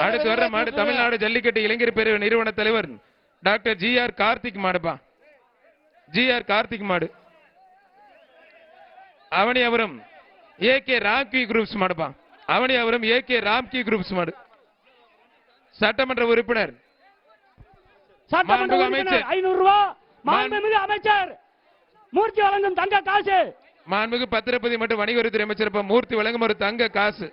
அடுத்து வர்ற மாடு தமிழ்நாடு ஜல்லிக்கட்டு இளைஞர் பேரவை நிறுவன தலைவர் டாக்டர் ஜி.ஆர். கார்த்திக் மாடுப்பா. ஜி.ஆர். கார்த்திக் மாடு. அவனியாபுரம் ஏ.கே. ராம்கி குரூப்ஸ் மாடுப்பா. அவனியாபுரம் ஏ.கே. ராம்கி குரூப்ஸ் மாடு. சட்டமன்ற உறுப்பினர் அமைச்சர் 500 ரூபாய் மாண்புமிகு அமைச்சர் மூர்த்தி வழங்கும் தங்க காசு. மாண்புமிகு பத்திரப்பதி மற்றும் வணிகவரித்துறை அமைச்சர் மூர்த்தி வழங்கும் ஒரு தங்க காசு.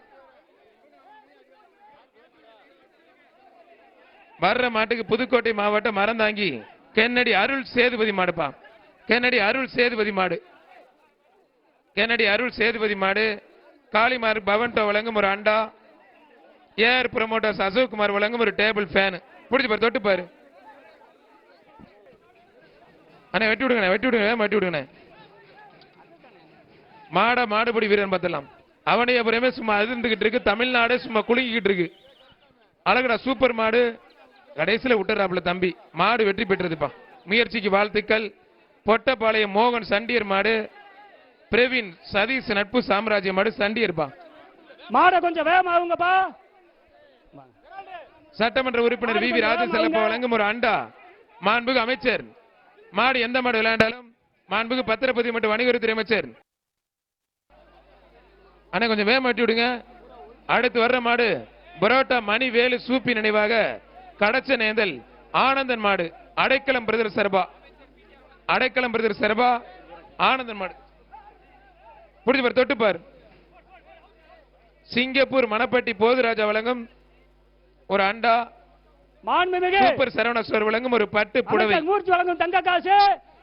வர்ற மாட்டுக்கு புதுக்கோட்டை மாவட்டம் மரந்தாங்கி கென்னடி அருள் சேதுபதி மாடுப்பா. கென்னடி அருள் சேதுபதி மாடு. கென்னடி அருள் சேதுபதி மாடு. காளிமார் பவன்டோ வழங்கும் ஒரு அண்டா. ஏஆர் ப்ரமோட்டர்ஸ் அசோக் குமார் வழங்கும் ஒரு டேபிள் ஃபேன். பிடிச்சு பாரு, தொட்டு பாரு. அண்ணா வெட்டி விடுங்க, வெட்டி விடுங்க, வெட்டி விடுங்க. மாடுபடி வீரன் பார்த்தலாம். அவனையபுரமே சும்மா அதிர்ந்துகிட்டு இருக்கு. தமிழ்நாடு சும்மா குலுங்கிக்கிட்டு இருக்கு. அழகடா சூப்பர் மாடு. கடைசியில விட்டுறாப்புல தம்பி. மாடு வெற்றி பெற்றதுப்பா. முயற்சிக்கு வாழ்த்துக்கள். பொட்டப்பாளையம் மோகன் சண்டியர் மாடு. பிரவீன் சதீஷ் நட்பு சாம்ராஜ்ய மாடு சண்டியர்பா. மாட கொஞ்சம் வேகமாகுங்கப்பா. சட்டமன்ற உறுப்பினர் வி.வி. ராஜசெல்லப்பா வழங்கும் ஒரு அண்டா. மாண்புமிகு அமைச்சர் மாடு எந்த மாடு விளையாண்டாலும் மாண்புமிகு பத்திரப்பதி மற்றும் வணிகவரித்துறை அமைச்சர் அண்ணா கொஞ்சம் வேகம் வெட்டி விடுங்க. அடுத்து வர்ற மாடு பரோட்டா மணி வேலு சூப்பி நினைவாக கடச்ச நேந்தல் ஆனந்தன் மாடு. அடைக்கலம் பிரதர் சர்பா. அடைக்கலம் பிரதர் சர்பா ஆனந்தன் மாடு. புடிச்சு பாரு, தொட்டு பாரு. சிங்கப்பூர் மணப்பட்டி போதுராஜா வழங்கும் ஒரு அண்டா. சூப்பர் சரவணேஸ்வர் வழங்கும் ஒரு பட்டு புடவை. மூர்த்தி வழங்கும் தங்க காசு.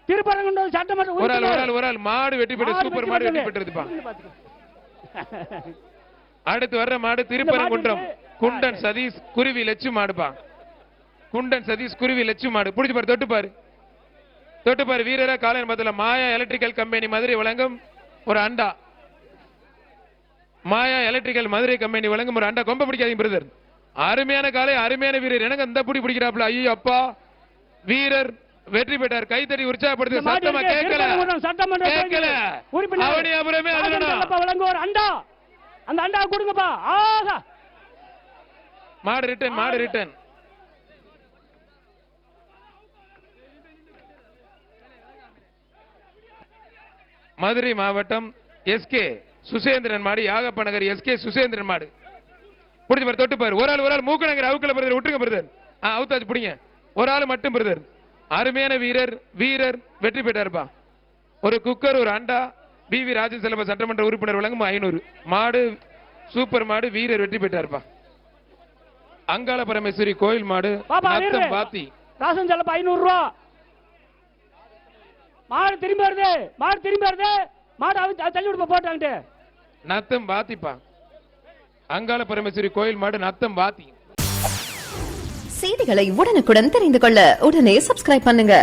திருப்பரங்குன்றம் சட்டமன்ற ஒரு ஆள் மாடு வெட்டி பெற்று சூப்பர் மாடு வெட்டி பெற்றதுப்பா. அடுத்து வர்ற மாடு திருப்பரங்குன்றம் குண்டன் சதீஷ் குருவி லட்சு மாடுப்பா. குண்டன் சதீஷ் குருவி லட்சு மாடு. புடிச்சு பாரு, தொட்டு பாரு, தொட்டு பாரு. வீரரா காலையின் பதில மாயா எலக்ட்ரிக்கல் கம்பெனி மதுரை வழங்கும் ஒரு அண்டா. மாயா எலக்ட்ரிக்கல் மதுரை கம்பெனி வழங்கும் ஒரு அண்டா. கொம்ப பிடிக்காதீங்க பிரதர். அருமையான காலை, அருமையான வீரர். எனக்கு அந்த புடி பிடிக்கிறாப்ல. ஐயோ அப்பா, வீரர் வெற்றி பெற்றார். கைத்தறி உற்சாகப்படுத்த சத்தமா கேட்கல. அவனியாபுரமே வழங்கும் ஒரு அண்டா. அந்த அண்டா கொடுங்கப்பா. ஆஹா, மாடு ரிட்டன், மாடு ரிட்டன். மதுரை மாவட்டம் எஸ்.கே. சுசேந்திரன் மாடு. யாகப்ப நகர் எஸ்.கே. சுசேந்திரன் மாடு. புடிச்சு பாரு, தொட்டு பாரு. ஒரு ஆள் மூக்கநகர் அவுக்கல பிரதர். விட்டுருங்க பிரதர். அவுத்தாச்சு பிடிங்க. ஒரு ஆள் மட்டும் பிரதர். அருமையான வீரர் வெற்றி பெற்றார்பா. ஒரு குக்கர் ஒரு அண்டா. வி.வி. ராஜசெல்லப்பா சட்டமன்ற உறுப்பினர் வழங்கும் 500 மாடு. சூப்பர் மாடு. வீரர் வெற்றி பெற்றார்பா. அங்காள பரமேஸ்வரி கோயில் மாடு. நத்தம் பாத்தி. ராசன் செல்லப்பா 500 ரூபாய். மாடு திரும்பி வருது. மாடு திரும்பி வருது. மாடு தள்ளி விடுப்பா போட்டாங்க. நத்தம் பாத்திப்பா. அங்காள பரமேஸ்வரி கோயில் மாடு. நத்தம் பாத்தி. செய்திகளை உடனுக்குடன் தெரிந்து கொள்ள உடனே சப்ஸ்கிரைப் பண்ணுங்க.